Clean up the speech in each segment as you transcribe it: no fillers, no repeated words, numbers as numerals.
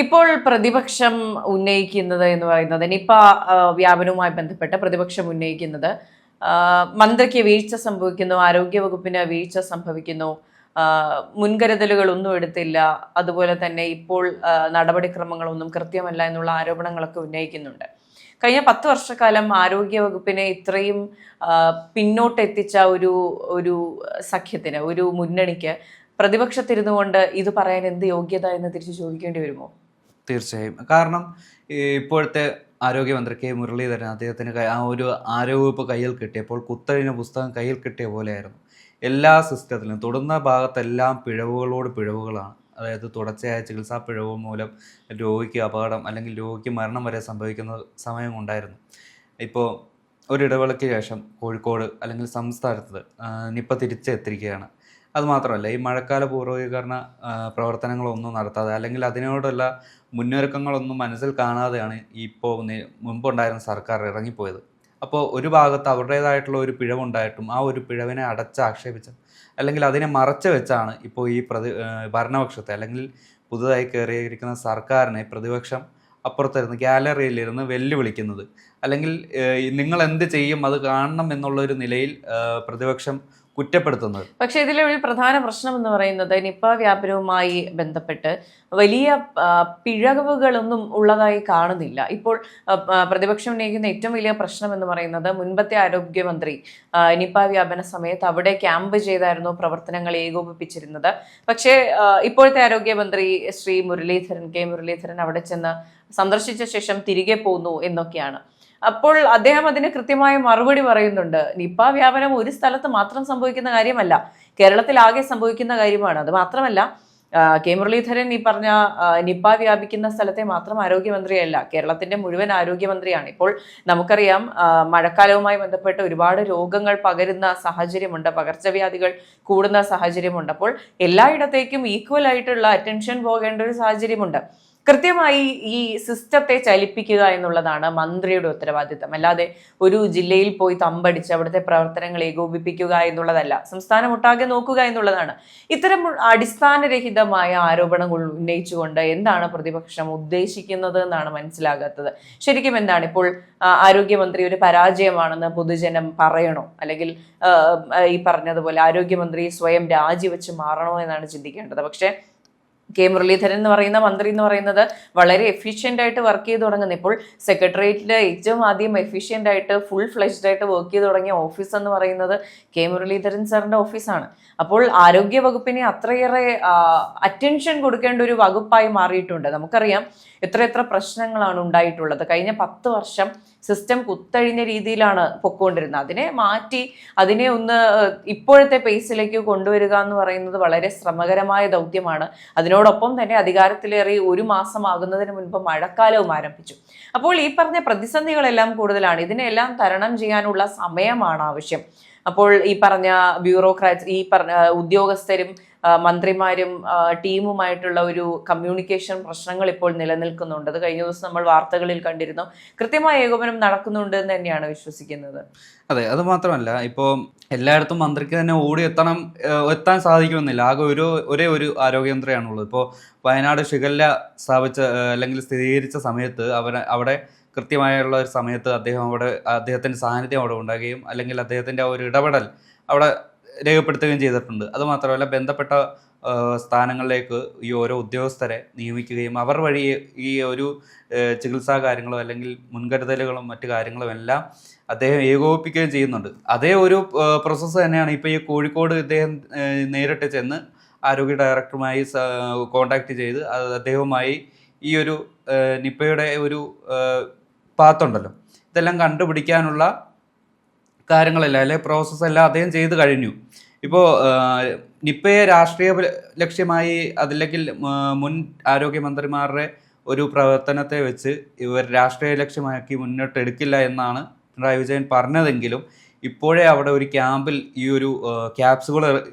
ഇപ്പോൾ പ്രതിപക്ഷം ഉന്നയിക്കുന്നത് എന്ന് പറയുന്നത് നിപ വ്യാപനവുമായി ബന്ധപ്പെട്ട് പ്രതിപക്ഷം ഉന്നയിക്കുന്നത് മന്ത്രിക്ക് വീഴ്ച സംഭവിക്കുന്നു, ആരോഗ്യവകുപ്പിന് വീഴ്ച സംഭവിക്കുന്നു, മുൻകരുതലുകൾ ഒന്നും എടുത്തില്ല, അതുപോലെ തന്നെ ഇപ്പോൾ നടപടിക്രമങ്ങളൊന്നും കൃത്യമല്ല എന്നുള്ള ആരോപണങ്ങളൊക്കെ ഉന്നയിക്കുന്നുണ്ട്. കഴിഞ്ഞ 10 വർഷക്കാലം ആരോഗ്യവകുപ്പിനെ ഇത്രയും പിന്നോട്ടെത്തിച്ച ഒരു ഒരു സഖ്യത്തിന്, ഒരു മുന്നണിക്ക് പ്രതിപക്ഷത്തിരുന്നു കൊണ്ട് ഇത് പറയാൻ എന്ത് യോഗ്യത എന്ന് തിരിച്ചു ചോദിക്കേണ്ടി വരുമോ? തീർച്ചയായും. കാരണം ഇപ്പോഴത്തെ ആരോഗ്യമന്ത്രി കെ മുരളീധരൻ അദ്ദേഹത്തിന് ആ ഒരു ആരോഗ്യവകുപ്പ് കയ്യിൽ കിട്ടിയപ്പോൾ കുത്തഴിഞ്ഞ പുസ്തകം കയ്യിൽ കിട്ടിയ പോലെയായിരുന്നു. എല്ലാ സിസ്റ്റത്തിലും തൊടുന്ന ഭാഗത്തെല്ലാം പിഴവുകളോട് പിഴവുകളാണ്. അതായത് തുടർച്ചയായ ചികിത്സാ പിഴവ് മൂലം രോഗിക്ക് അപകടം അല്ലെങ്കിൽ രോഗിക്ക് മരണം വരെ സംഭവിക്കുന്ന സമയം ഉണ്ടായിരുന്നു. ഇപ്പോൾ ഒരിടവേളയ്ക്ക് ശേഷം കോഴിക്കോട് അല്ലെങ്കിൽ സംസ്ഥാനത്ത് നിപ്പ തിരിച്ചെത്തിരിക്കുകയാണ്. അതുമാത്രമല്ല, ഈ മഴക്കാല പൂർവീകരണ പ്രവർത്തനങ്ങളൊന്നും നടത്താതെ അല്ലെങ്കിൽ അതിനോടുള്ള മുന്നൊരുക്കങ്ങളൊന്നും മനസ്സിൽ കാണാതെയാണ് ഇപ്പോൾ മുമ്പുണ്ടായിരുന്ന സർക്കാർ ഇറങ്ങിപ്പോയത്. അപ്പോൾ ഒരു ഭാഗത്ത് അവരുടേതായിട്ടുള്ള ഒരു പിഴവുണ്ടായിട്ടും ആ ഒരു പിഴവിനെ അടച്ചാക്ഷേപിച്ച് അല്ലെങ്കിൽ അതിനെ മറച്ചു വെച്ചാണ് ഇപ്പോൾ ഈ ഭരണപക്ഷത്തെ അല്ലെങ്കിൽ പുതുതായി കയറിയിരിക്കുന്ന സർക്കാരിനെ പ്രതിപക്ഷം അപ്പുറത്തിരുന്ന് ഗാലറിയിലിരുന്ന് വെല്ലുവിളിക്കുന്നത്. അല്ലെങ്കിൽ നിങ്ങൾ എന്ത് ചെയ്യും അത് കാണണം എന്നുള്ളൊരു നിലയിൽ പ്രതിപക്ഷം കുറ്റപ്പെടുത്തുന്നത്. പക്ഷെ ഇതിലെ ഒരു പ്രധാന പ്രശ്നം എന്ന് പറയുന്നത് നിപ വ്യാപനവുമായി ബന്ധപ്പെട്ട് വലിയ പിഴവുകളൊന്നും ഉള്ളതായി കാണുന്നില്ല. ഇപ്പോൾ പ്രതിപക്ഷം ഉന്നയിക്കുന്ന ഏറ്റവും വലിയ പ്രശ്നം എന്ന് പറയുന്നത് മുൻപത്തെ ആരോഗ്യമന്ത്രി നിപ വ്യാപന സമയത്ത് അവിടെ ക്യാമ്പ് ചെയ്തായിരുന്നു പ്രവർത്തനങ്ങൾ ഏകോപിപ്പിച്ചിരുന്നത്. പക്ഷേ ഇപ്പോഴത്തെ ആരോഗ്യമന്ത്രി ശ്രീ കെ മുരളീധരൻ അവിടെ ചെന്ന് സന്ദർശിച്ച ശേഷം തിരികെ പോന്നു എന്നൊക്കെയാണ്. അപ്പോൾ അദ്ദേഹം അതിന് കൃത്യമായ മറുപടി പറയുന്നുണ്ട്. നിപ വ്യാപനം ഒരു സ്ഥലത്ത് മാത്രം സംഭവിക്കുന്ന കാര്യമല്ല, കേരളത്തിൽ ആകെ സംഭവിക്കുന്ന കാര്യമാണ്. അത് മാത്രമല്ല, കെ മുരളീധരൻ ഈ പറഞ്ഞ നിപ വ്യാപിക്കുന്ന സ്ഥലത്തെ മാത്രം ആരോഗ്യമന്ത്രിയല്ല, കേരളത്തിന്റെ മുഴുവൻ ആരോഗ്യമന്ത്രിയാണ്. ഇപ്പോൾ നമുക്കറിയാം, മഴക്കാലവുമായി ബന്ധപ്പെട്ട് ഒരുപാട് രോഗങ്ങൾ പകരുന്ന സാഹചര്യമുണ്ട്, പകർച്ചവ്യാധികൾ കൂടുന്ന സാഹചര്യമുണ്ട്. അപ്പോൾ എല്ലായിടത്തേക്കും ഈക്വൽ ആയിട്ടുള്ള അറ്റൻഷൻ പോകേണ്ട ഒരു സാഹചര്യമുണ്ട്. കൃത്യമായി ഈ സിസ്റ്റത്തെ ചലിപ്പിക്കുക എന്നുള്ളതാണ് മന്ത്രിയുടെ ഉത്തരവാദിത്തം. അല്ലാതെ ഒരു ജില്ലയിൽ പോയി തമ്പടിച്ച് അവിടുത്തെ പ്രവർത്തനങ്ങൾ ഏകോപിപ്പിക്കുക എന്നുള്ളതല്ല, സംസ്ഥാനമൊട്ടാകെ നോക്കുക എന്നുള്ളതാണ്. ഇത്തരം അടിസ്ഥാനരഹിതമായ ആരോപണങ്ങൾ ഉന്നയിച്ചുകൊണ്ട് എന്താണ് പ്രതിപക്ഷം ഉദ്ദേശിക്കുന്നത് എന്നാണ് മനസ്സിലാകാത്തത്. ശരിക്കും എന്താണ് ഇപ്പോൾ ആരോഗ്യമന്ത്രി ഒരു പരാജയമാണെന്ന് പൊതുജനം പറയണോ, അല്ലെങ്കിൽ ഈ പറഞ്ഞതുപോലെ ആരോഗ്യമന്ത്രി സ്വയം രാജിവെച്ച് മാറണോ എന്നാണ് ചിന്തിക്കേണ്ടത്. പക്ഷെ കെ മുരളീധരൻ എന്ന് പറയുന്ന മന്ത്രി എന്ന് പറയുന്നത് വളരെ എഫിഷ്യൻ്റ് ആയിട്ട് വർക്ക് ചെയ്ത് തുടങ്ങുന്നത്. ഇപ്പോൾ സെക്രട്ടേറിയറ്റിൽ ഏറ്റവും ആദ്യം എഫിഷ്യൻ്റ് ആയിട്ട് ഫുൾ ഫ്ലെഷ്ഡ് ആയിട്ട് വർക്ക് ചെയ്ത് തുടങ്ങിയ ഓഫീസ് എന്ന് പറയുന്നത് കെ മുരളീധരൻ സാറിന്റെ ഓഫീസാണ്. അപ്പോൾ ആരോഗ്യ വകുപ്പിനെ അത്രയേറെ അറ്റൻഷൻ കൊടുക്കേണ്ട ഒരു വകുപ്പായി മാറിയിട്ടുണ്ട്. നമുക്കറിയാം എത്ര പ്രശ്നങ്ങളാണ് ഉണ്ടായിട്ടുള്ളത്. കഴിഞ്ഞ 10 വർഷം സിസ്റ്റം കുത്തഴിഞ്ഞ രീതിയിലാണ് പൊക്കോണ്ടിരുന്നത്. അതിനെ മാറ്റി അതിനെ ഒന്ന് ഇപ്പോഴത്തെ പേസിലേക്ക് കൊണ്ടുവരിക എന്ന് പറയുന്നത് വളരെ ശ്രമകരമായ ദൗത്യമാണ്. അതിനോടൊപ്പം തന്നെ അധികാരത്തിലേറി 1 മാസം ആകുന്നതിന് മുൻപ് മഴക്കാലവും ആരംഭിച്ചു. അപ്പോൾ ഈ പറഞ്ഞ പ്രതിസന്ധികളെല്ലാം കൂടുതലാണ്. ഇതിനെല്ലാം തരണം ചെയ്യാനുള്ള സമയമാണ് ആവശ്യം. അപ്പോൾ ഈ പറഞ്ഞ ബ്യൂറോക്രാറ്റ്സ്, ഈ പറഞ്ഞ ഉദ്യോഗസ്ഥരും മന്ത്രിമാരും ടീമുമായിട്ടുള്ള ഒരു കമ്മ്യൂണിക്കേഷൻ പ്രശ്നങ്ങൾ ഇപ്പോൾ നിലനിൽക്കുന്നുണ്ട്. അത് കഴിഞ്ഞ ദിവസം നമ്മൾ വാർത്തകളിൽ കണ്ടിരുന്നു. കൃത്യമായ ഏകോപനം നടക്കുന്നുണ്ട് എന്ന് തന്നെയാണ് വിശ്വസിക്കുന്നത്. അതെ, അത് മാത്രമല്ല, ഇപ്പോൾ എല്ലായിടത്തും മന്ത്രിക്ക് തന്നെ എത്താൻ സാധിക്കുമെന്നില്ല. ആകെ ഒരേ ഒരു ആരോഗ്യമന്ത്രിയാണുള്ളത്. ഇപ്പോൾ വയനാട് ഷിഗല്ല സ്ഥാപിച്ച അല്ലെങ്കിൽ സ്ഥിരീകരിച്ച സമയത്ത് അവിടെ കൃത്യമായുള്ള ഒരു സമയത്ത് അദ്ദേഹത്തിൻ്റെ സാന്നിധ്യം അവിടെ ഉണ്ടാകുകയും അല്ലെങ്കിൽ അദ്ദേഹത്തിൻ്റെ ഒരു ഇടപെടൽ അവിടെ രേഖപ്പെടുത്തുകയും ചെയ്തിട്ടുണ്ട്. അതുമാത്രമല്ല, ബന്ധപ്പെട്ട സ്ഥാനങ്ങളിലേക്ക് ഈ ഓരോ ഉദ്യോഗസ്ഥരെ നിയമിക്കുകയും അവർ വഴി ഈ ഒരു ചികിത്സാ കാര്യങ്ങളും അല്ലെങ്കിൽ മുൻകരുതലുകളും മറ്റു കാര്യങ്ങളും എല്ലാം അദ്ദേഹം ഏകോപിപ്പിക്കുകയും ചെയ്യുന്നുണ്ട്. അതേ ഒരു പ്രോസസ്സ് തന്നെയാണ് ഇപ്പോൾ ഈ കോഴിക്കോട് ഇദ്ദേഹം നേരിട്ട് ചെന്ന് ആരോഗ്യ ഡയറക്ടറുമായി കോൺടാക്ട് ചെയ്ത് അദ്ദേഹവുമായി ഈ ഒരു നിപ്പയുടെ ഒരു പാത്തുണ്ടല്ലോ, ഇതെല്ലാം കണ്ടുപിടിക്കാനുള്ള കാര്യങ്ങളെല്ലാം അല്ലെങ്കിൽ പ്രോസസ്സെല്ലാം അദ്ദേഹം ചെയ്ത് കഴിഞ്ഞു. ഇപ്പോൾ നിപ്പയെ രാഷ്ട്രീയ ലക്ഷ്യമായി അതില്ലെങ്കിൽ മുൻ ആരോഗ്യമന്ത്രിമാരുടെ ഒരു പ്രവർത്തനത്തെ വെച്ച് ഇവർ രാഷ്ട്രീയ ലക്ഷ്യമാക്കി മുന്നോട്ടെടുക്കില്ല എന്നാണ് പിണറായി വിജയൻ പറഞ്ഞതെങ്കിലും ഇപ്പോഴേ അവിടെ ഒരു ക്യാമ്പിൽ ഈ ഒരു ക്യാപ്സുകൾ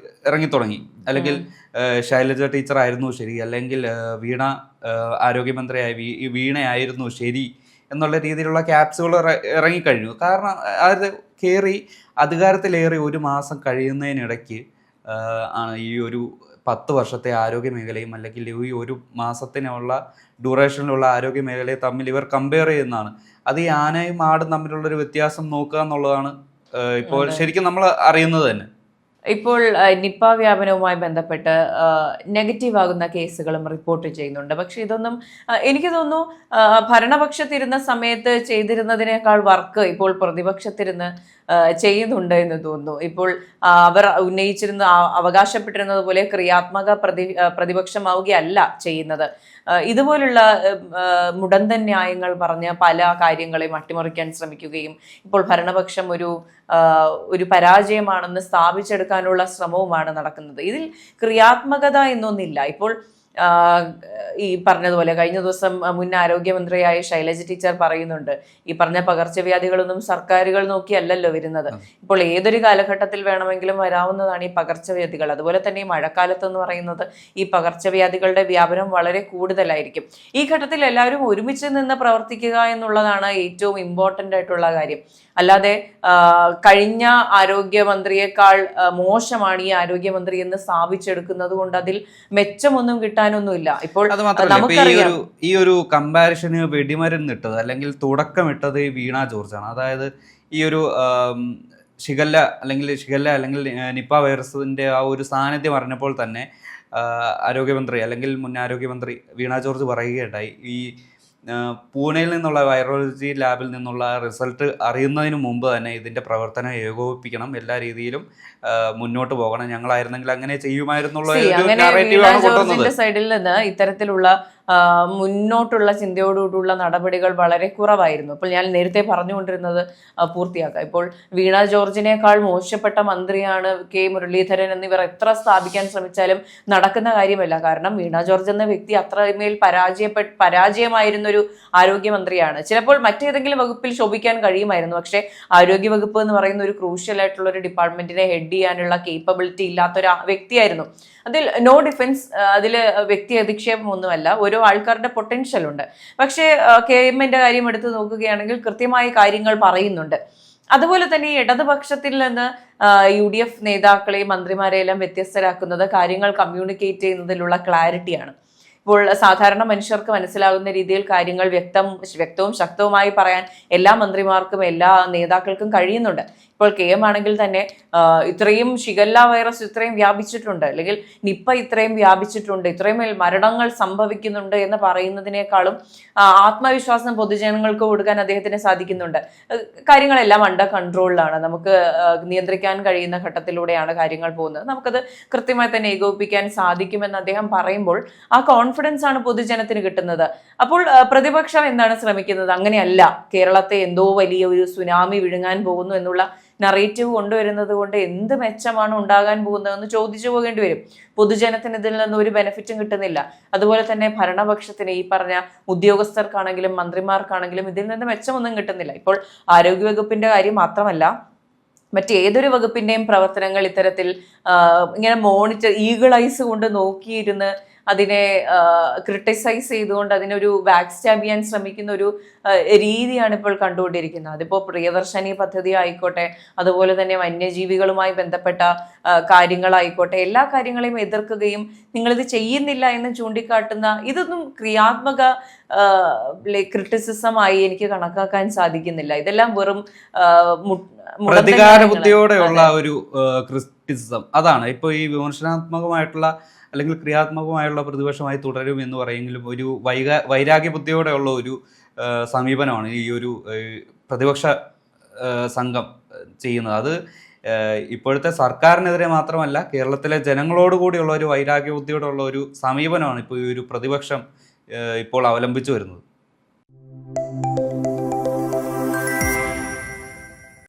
ഇറങ്ങിത്തുടങ്ങി. അല്ലെങ്കിൽ ശൈലജ ടീച്ചറായിരുന്നു ശരി, അല്ലെങ്കിൽ വീണ ആരോഗ്യമന്ത്രിയായ വീണയായിരുന്നു ശരി എന്നുള്ള രീതിയിലുള്ള ക്യാപ്സുകൾ ഇറങ്ങിക്കഴിഞ്ഞു. കാരണം അത് അധികാരത്തിലേറി 1 മാസം കഴിയുന്നതിനിടയ്ക്ക് ആണ് ഈ ഒരു 10 വർഷത്തെ ആരോഗ്യ മേഖലയും അല്ലെങ്കിൽ ഈ ഒരു മാസത്തിനുള്ള ഡ്യൂറേഷനിലുള്ള ആരോഗ്യ മേഖലയെ തമ്മിൽ ഇവർ കമ്പയർ ചെയ്യുന്നതാണ്. അത് ഈ ആനയും ആടും തമ്മിലുള്ളൊരു വ്യത്യാസം നോക്കുക എന്നുള്ളതാണ് ഇപ്പോൾ ശരിക്കും നമ്മൾ അറിയുന്നത് തന്നെ. ഇപ്പോൾ നിപ്പ വ്യാപനവുമായി ബന്ധപ്പെട്ട് നെഗറ്റീവ് ആകുന്ന കേസുകളും റിപ്പോർട്ട് ചെയ്യുന്നുണ്ട്. പക്ഷെ ഇതൊന്നും എനിക്ക് തോന്നുന്നു ഭരണപക്ഷത്തിരുന്ന സമയത്ത് ചെയ്തിരുന്നതിനേക്കാൾ വർക്ക് ഇപ്പോൾ പ്രതിപക്ഷത്തിരുന്ന് ചെയ്യുന്നുണ്ട് എന്ന് തോന്നുന്നു. ഇപ്പോൾ അവർ ഉന്നയിച്ചിരുന്ന അവകാശപ്പെട്ടിരുന്നത് പോലെ ക്രിയാത്മക പ്രതിപക്ഷമാവുകയല്ല ചെയ്യുന്നത്. ഇതുപോലുള്ള മുടന്തൻ ന്യായങ്ങൾ പറഞ്ഞ് പല കാര്യങ്ങളെയും അട്ടിമറിക്കാൻ ശ്രമിക്കുകയും ഇപ്പോൾ ഭരണപക്ഷം ഒരു പരാജയമാണെന്ന് സ്ഥാപിച്ചെടുക്കാനുള്ള ശ്രമവുമാണ് നടക്കുന്നത്. ഇതിൽ ക്രിയാത്മകത എന്നൊന്നില്ല. ഇപ്പോൾ ഈ പറഞ്ഞതുപോലെ കഴിഞ്ഞ ദിവസം മുൻ ആരോഗ്യമന്ത്രിയായ ശൈലജ ടീച്ചർ പറയുന്നുണ്ട്, ഈ പറഞ്ഞ പകർച്ചവ്യാധികളൊന്നും സർക്കാരുകൾ നോക്കിയല്ലല്ലോ വരുന്നത്. ഇപ്പോൾ ഏതൊരു കാലഘട്ടത്തിൽ വേണമെങ്കിലും വരാവുന്നതാണ് ഈ പകർച്ചവ്യാധികൾ. അതുപോലെ തന്നെ ഈ മഴക്കാലത്ത് എന്ന് പറയുന്നത് ഈ പകർച്ചവ്യാധികളുടെ വ്യാപനം വളരെ കൂടുതലായിരിക്കും. ഈ ഘട്ടത്തിൽ എല്ലാവരും ഒരുമിച്ച് നിന്ന് പ്രവർത്തിക്കുക എന്നുള്ളതാണ് ഏറ്റവും ഇമ്പോർട്ടൻ്റ് ആയിട്ടുള്ള കാര്യം. അല്ലാതെ കഴിഞ്ഞ ആരോഗ്യമന്ത്രിയേക്കാൾ മോശമാണ് ഈ ആരോഗ്യമന്ത്രി എന്ന് സ്ഥാപിച്ചെടുക്കുന്നത് കൊണ്ട് അതിൽ മെച്ചമൊന്നും കിട്ടാനൊന്നുമില്ല. ഇപ്പോൾ നമുക്കറിയാം ഈ ഒരു കമ്പാരിഷന് വെടിമരുന്നിട്ടത് അല്ലെങ്കിൽ തുടക്കമിട്ടത് വീണ ജോർജാണ്. അതായത് ഈ ഒരു ഷിഗല്ല അല്ലെങ്കിൽ നിപ്പ വൈറസിന്റെ ആ ഒരു സാന്നിധ്യം അറിഞ്ഞപ്പോൾ തന്നെ ആരോഗ്യമന്ത്രി അല്ലെങ്കിൽ മുൻ ആരോഗ്യമന്ത്രി വീണ ജോർജ് പറയുകയുണ്ടായി, ഈ പൂനെയിൽ നിന്നുള്ള വൈറോളജി ലാബിൽ നിന്നുള്ള റിസൾട്ട് അറിയുന്നതിന് മുമ്പ് തന്നെ ഇതിന്റെ പ്രവർത്തനം ഏകോപിപ്പിക്കണം, എല്ലാ രീതിയിലും മുന്നോട്ട് പോകണം, ഞങ്ങളായിരുന്നെങ്കിൽ അങ്ങനെ ചെയ്യുമായിരുന്നുള്ള സൈഡിൽ നിന്ന് ഇത്തരത്തിലുള്ള മുന്നോട്ടുള്ള ചിന്തയോടുകൂടിയുള്ള നടപടികൾ വളരെ കുറവായിരുന്നു. ഇപ്പോൾ ഞാൻ നേരത്തെ പറഞ്ഞുകൊണ്ടിരുന്നത് പൂർത്തിയാക്കാം. ഇപ്പോൾ വീണ ജോർജിനേക്കാൾ മോശപ്പെട്ട മന്ത്രിയാണ് കെ മുരളീധരൻ എന്നിവർ എത്ര സ്ഥാപിക്കാൻ ശ്രമിച്ചാലും നടക്കുന്ന കാര്യമല്ല. കാരണം വീണ ജോർജ് എന്ന വ്യക്തി അത്രമേൽ പരാജയമായിരുന്നൊരു ആരോഗ്യമന്ത്രിയാണ്. ചിലപ്പോൾ മറ്റേതെങ്കിലും വകുപ്പിൽ ശോഭിക്കാൻ കഴിയുമായിരുന്നു, പക്ഷേ ആരോഗ്യ വകുപ്പ് എന്ന് പറയുന്ന ഒരു ക്രൂഷ്യൽ ആയിട്ടുള്ള ഒരു ഡിപ്പാർട്ട്മെന്റിനെ ഹെഡ് ചെയ്യാനുള്ള കേപ്പബിലിറ്റി ഇല്ലാത്തൊരു വ്യക്തിയായിരുന്നു. അതിൽ നോ ഡിഫൻസ്, അതിൽ വ്യക്തി അധിക്ഷേപമൊന്നുമല്ല, ഓരോ ആൾക്കാരുടെ പൊട്ടൻഷ്യൽ ഉണ്ട്. പക്ഷേ KM-ന്റെ കാര്യം എടുത്ത് നോക്കുകയാണെങ്കിൽ കൃത്യമായ കാര്യങ്ങൾ പറയുന്നുണ്ട്. അതുപോലെ തന്നെ ഈ ഇടതുപക്ഷത്തിൽ നിന്ന് UDF നേതാക്കളെയും മന്ത്രിമാരെയെല്ലാം വ്യത്യസ്തരാക്കുന്നത് കാര്യങ്ങൾ കമ്മ്യൂണിക്കേറ്റ് ചെയ്യുന്നതിലുള്ള ക്ലാരിറ്റിയാണ്. ഇപ്പോൾ സാധാരണ മനുഷ്യർക്ക് മനസ്സിലാകുന്ന രീതിയിൽ കാര്യങ്ങൾ വ്യക്തവും ശക്തവുമായി പറയാൻ എല്ലാ മന്ത്രിമാർക്കും എല്ലാ നേതാക്കൾക്കും കഴിയുന്നുണ്ട്. ഇപ്പോൾ KM ആണെങ്കിൽ തന്നെ ഇത്രയും ഷിഗല്ല വൈറസ് ഇത്രയും വ്യാപിച്ചിട്ടുണ്ട്, അല്ലെങ്കിൽ നിപ്പ ഇത്രയും വ്യാപിച്ചിട്ടുണ്ട്, ഇത്രയും മരണങ്ങൾ സംഭവിക്കുന്നുണ്ട് എന്ന് പറയുന്നതിനേക്കാളും ആത്മവിശ്വാസം പൊതുജനങ്ങൾക്ക് കൊടുക്കാൻ അദ്ദേഹത്തിന് സാധിക്കുന്നുണ്ട്. കാര്യങ്ങളെല്ലാം അണ്ടർ കൺട്രോളിലാണ്, നമുക്ക് നിയന്ത്രിക്കാൻ കഴിയുന്ന ഘട്ടത്തിലൂടെയാണ് കാര്യങ്ങൾ പോകുന്നത്, നമുക്കത് കൃത്യമായി തന്നെ ഏകോപിപ്പിക്കാൻ സാധിക്കുമെന്ന് അദ്ദേഹം പറയുമ്പോൾ ആ കോൺഫിഡൻസ് ആണ് പൊതുജനത്തിന് കിട്ടുന്നത്. അപ്പോൾ പ്രതിപക്ഷം എന്താണ് ശ്രമിക്കുന്നത്? അങ്ങനെയല്ല, കേരളത്തെ എന്തോ വലിയ ഒരു സുനാമി വിഴുങ്ങാൻ പോകുന്നു എന്നുള്ള നറേറ്റീവ് കൊണ്ടുവരുന്നത് കൊണ്ട് എന്ത് മെച്ചമാണ് ഉണ്ടാകാൻ പോകുന്നതെന്ന് ചോദിച്ചു പോകേണ്ടി വരും. പൊതുജനത്തിന് ഇതിൽ നിന്ന് ഒരു ബെനിഫിറ്റും കിട്ടുന്നില്ല. അതുപോലെ തന്നെ ഭരണപക്ഷത്തിന്, ഈ പറഞ്ഞ ഉദ്യോഗസ്ഥർക്കാണെങ്കിലും മന്ത്രിമാർക്കാണെങ്കിലും ഇതിൽ നിന്ന് മെച്ചമൊന്നും കിട്ടുന്നില്ല. ഇപ്പോൾ ആരോഗ്യവകുപ്പിന്റെ കാര്യം മാത്രമല്ല, മറ്റേതൊരു വകുപ്പിന്റെയും പ്രവർത്തനങ്ങൾ ഇത്തരത്തിൽ ഇങ്ങനെ മോണിറ്റർ ഈഗിൾ ഐസ് കൊണ്ട് നോക്കിയിരുന്ന് അതിനെ ക്രിട്ടിസൈസ് ചെയ്തുകൊണ്ട് അതിനൊരു ബാക്ക് സ്റ്റാബ് ചെയ്യാൻ ശ്രമിക്കുന്ന ഒരു രീതിയാണ് ഇപ്പോൾ കണ്ടുകൊണ്ടിരിക്കുന്നത്. അതിപ്പോൾ പ്രിയദർശിനി പദ്ധതി ആയിക്കോട്ടെ, അതുപോലെ തന്നെ വന്യജീവികളുമായി ബന്ധപ്പെട്ട കാര്യങ്ങളായിക്കോട്ടെ, എല്ലാ കാര്യങ്ങളെയും എതിർക്കുകയും നിങ്ങളിത് ചെയ്യുന്നില്ല എന്ന് ചൂണ്ടിക്കാട്ടുന്ന ഇതൊന്നും ക്രിയാത്മക ക്രിറ്റിസിസമായി എനിക്ക് കണക്കാക്കാൻ സാധിക്കുന്നില്ല. ഇതെല്ലാം വെറും പ്രതികാര ബുദ്ധിയോടെയുള്ള ഒരു ക്രിറ്റിസിസം. അതാണ് ഇപ്പോൾ ഈ വിമർശനാത്മകമായിട്ടുള്ള അല്ലെങ്കിൽ ക്രിയാത്മകമായുള്ള പ്രതിപക്ഷമായി തുടരും എന്ന് പറയുമെങ്കിലും ഒരു വൈരാഗ്യ ബുദ്ധിയോടെയുള്ള ഒരു സമീപനമാണ് ഈ ഒരു പ്രതിപക്ഷ സംഘം ചെയ്യുന്നത്. അത് ഇപ്പോഴത്തെ സർക്കാരിനെതിരെ മാത്രമല്ല, കേരളത്തിലെ ജനങ്ങളോട് കൂടിയുള്ള ഒരു വൈരാഗ്യ ബുദ്ധിയോടുള്ള ഒരു സമീപനമാണ് ഇപ്പോൾ ഈ ഒരു പ്രതിപക്ഷം ഇപ്പോൾ അവലംബിച്ചു വരുന്നത്.